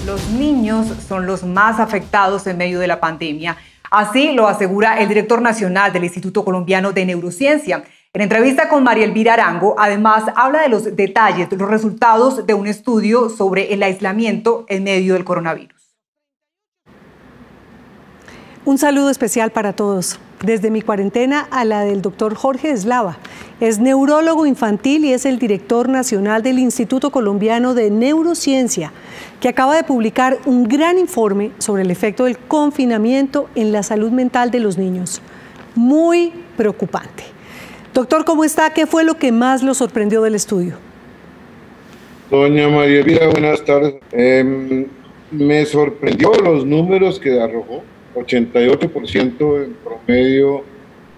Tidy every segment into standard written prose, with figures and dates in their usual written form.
Los niños son los más afectados en medio de la pandemia. Así lo asegura el director nacional del Instituto Colombiano de Neurociencia. En entrevista con María Elvira Arango, además habla de los detalles, los resultados de un estudio sobre el aislamiento en medio del coronavirus. Un saludo especial para todos. Desde mi cuarentena a la del doctor Jorge Eslava. Es neurólogo infantil y es el director nacional del Instituto Colombiano de Neurociencia, que acaba de publicar un gran informe sobre el efecto del confinamiento en la salud mental de los niños. Muy preocupante. Doctor, ¿cómo está? ¿Qué fue lo que más lo sorprendió del estudio? Doña María Elvira, buenas tardes. Me sorprendió los números que arrojó. 88% en promedio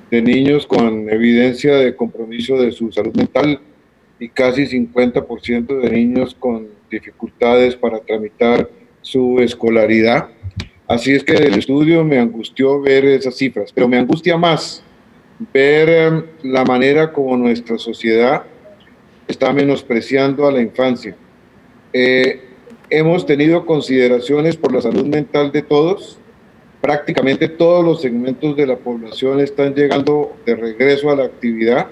de niños con evidencia de compromiso de su salud mental y casi 50% de niños con dificultades para tramitar su escolaridad. Así es que del estudio me angustió ver esas cifras, pero me angustia más ver la manera como nuestra sociedad está menospreciando a la infancia. Hemos tenido consideraciones por la salud mental de todos. Prácticamente todos los segmentos de la población están llegando de regreso a la actividad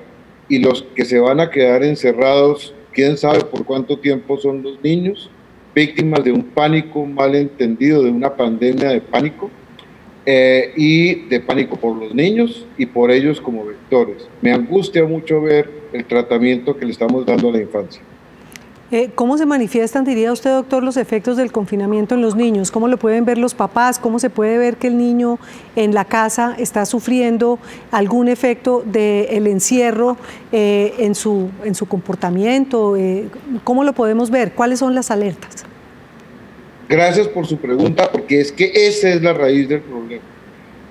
y los que se van a quedar encerrados, quién sabe por cuánto tiempo, son los niños, víctimas de un pánico mal entendido, de una pandemia de pánico y de pánico por los niños y por ellos como vectores. Me angustia mucho ver el tratamiento que le estamos dando a la infancia. ¿Cómo se manifiestan, diría usted, doctor, los efectos del confinamiento en los niños? ¿Cómo lo pueden ver los papás? ¿Cómo se puede ver que el niño en la casa está sufriendo algún efecto del encierro en su comportamiento? ¿Cómo lo podemos ver? ¿Cuáles son las alertas? Gracias por su pregunta, porque es que esa es la raíz del problema.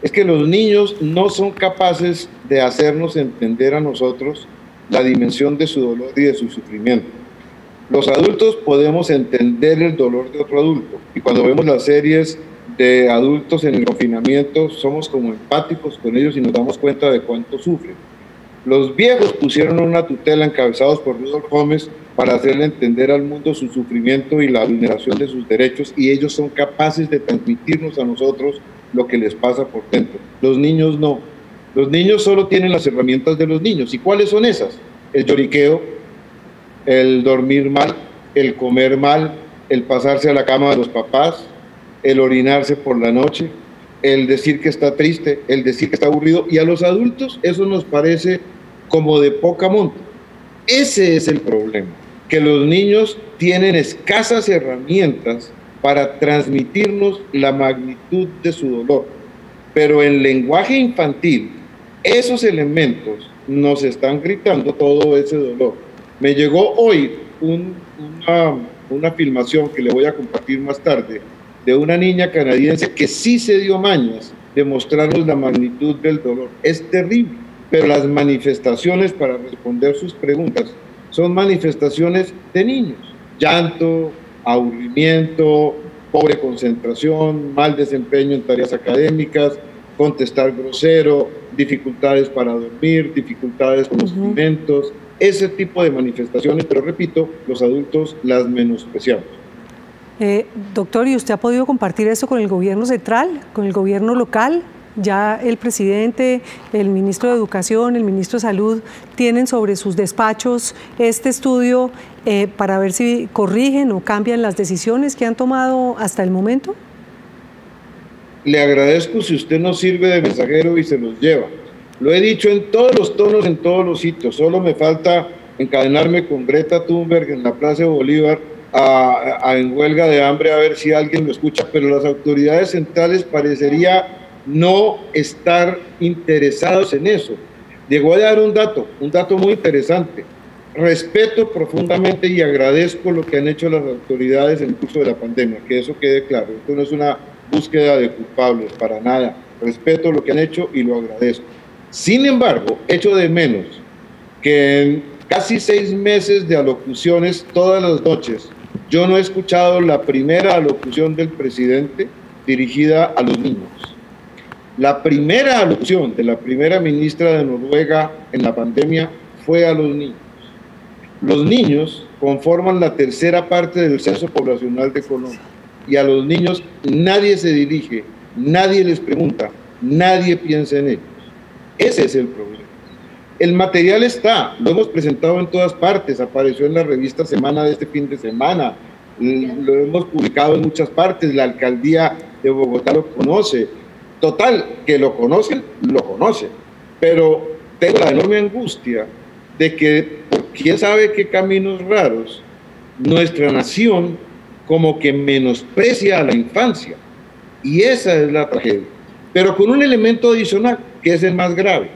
Es que los niños no son capaces de hacernos entender a nosotros la dimensión de su dolor y de su sufrimiento. Los adultos podemos entender el dolor de otro adulto y cuando vemos las series de adultos en el confinamiento somos como empáticos con ellos y nos damos cuenta de cuánto sufren. Los viejos pusieron una tutela encabezados por Rudolf Gómez para hacerle entender al mundo su sufrimiento y la vulneración de sus derechos y ellos son capaces de transmitirnos a nosotros lo que les pasa por dentro. Los niños no. Los niños solo tienen las herramientas de los niños. ¿Y cuáles son esas? El lloriqueo, el dormir mal, el comer mal, el pasarse a la cama de los papás, el orinarse por la noche, el decir que está triste, el decir que está aburrido, y a los adultos eso nos parece como de poca monta. Ese es el problema, que los niños tienen escasas herramientas para transmitirnos la magnitud de su dolor, pero en lenguaje infantil esos elementos nos están gritando todo ese dolor. Me llegó hoy una filmación que le voy a compartir más tarde de una niña canadiense que sí se dio mañas de mostrarnos la magnitud del dolor. Es terrible, pero las manifestaciones para responder sus preguntas son manifestaciones de niños. Llanto, aburrimiento, pobre concentración, mal desempeño en tareas académicas, contestar grosero, dificultades para dormir, dificultades con los alimentos, ese tipo de manifestaciones, pero repito, los adultos las menospreciamos. Doctor, ¿y usted ha podido compartir eso con el gobierno central, con el gobierno local? Ya el presidente, el ministro de Educación, el ministro de Salud tienen sobre sus despachos este estudio para ver si corrigen o cambian las decisiones que han tomado hasta el momento. Le agradezco si usted nos sirve de mensajero y se los lleva. Lo he dicho en todos los tonos, en todos los sitios. Solo me falta encadenarme con Greta Thunberg en la Plaza de Bolívar en huelga de hambre a ver si alguien lo escucha. Pero las autoridades centrales parecería no estar interesados en eso. Llegó a dar un dato muy interesante. Respeto profundamente y agradezco lo que han hecho las autoridades en el curso de la pandemia, que eso quede claro. Esto no es una búsqueda de culpables, para nada. Respeto lo que han hecho y lo agradezco. Sin embargo, echo de menos que en casi 6 meses de alocuciones todas las noches, yo no he escuchado la primera alocución del presidente dirigida a los niños. La primera alocución de la primera ministra de Noruega en la pandemia fue a los niños. Los niños conforman la tercera parte del censo poblacional de Colombia. y a los niños nadie se dirige, nadie les pregunta, nadie piensa en ellos. Ese es el problema. El material está, lo hemos presentado en todas partes, apareció en la revista Semana de este fin de semana, lo hemos publicado en muchas partes, la alcaldía de Bogotá lo conoce. Total, que lo conocen, pero tengo la enorme angustia de que, por quién sabe qué caminos raros, nuestra nación como que menosprecia a la infancia, y esa es la tragedia, pero con un elemento adicional, que es el más grave,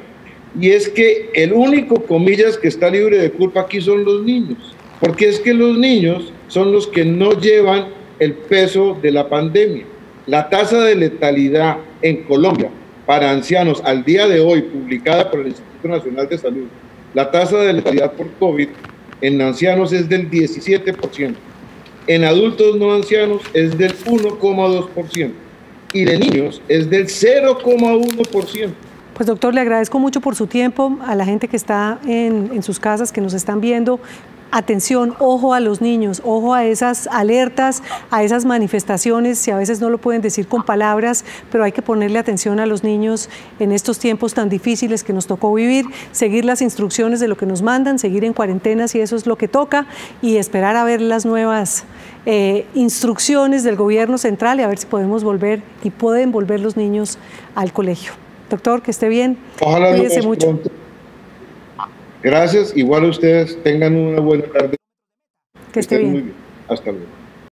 y es que el único, comillas, que está libre de culpa aquí son los niños, porque es que los niños son los que no llevan el peso de la pandemia. La tasa de letalidad en Colombia para ancianos al día de hoy, publicada por el Instituto Nacional de Salud, la tasa de letalidad por COVID en ancianos es del 17%, en adultos no ancianos es del 1,2% y de niños es del 0,1%. Pues doctor, le agradezco mucho por su tiempo, a la gente que está en sus casas, que nos están viendo. Atención, ojo a los niños, ojo a esas alertas, a esas manifestaciones, si a veces no lo pueden decir con palabras, pero hay que ponerle atención a los niños en estos tiempos tan difíciles que nos tocó vivir, seguir las instrucciones de lo que nos mandan, seguir en cuarentena si eso es lo que toca y esperar a ver las nuevas instrucciones del gobierno central y a ver si podemos volver y pueden volver los niños al colegio. Doctor, que esté bien. Ojalá cuídese mucho. Pronto. Gracias, igual ustedes tengan una buena tarde. Que esté bien. Muy bien. Hasta luego.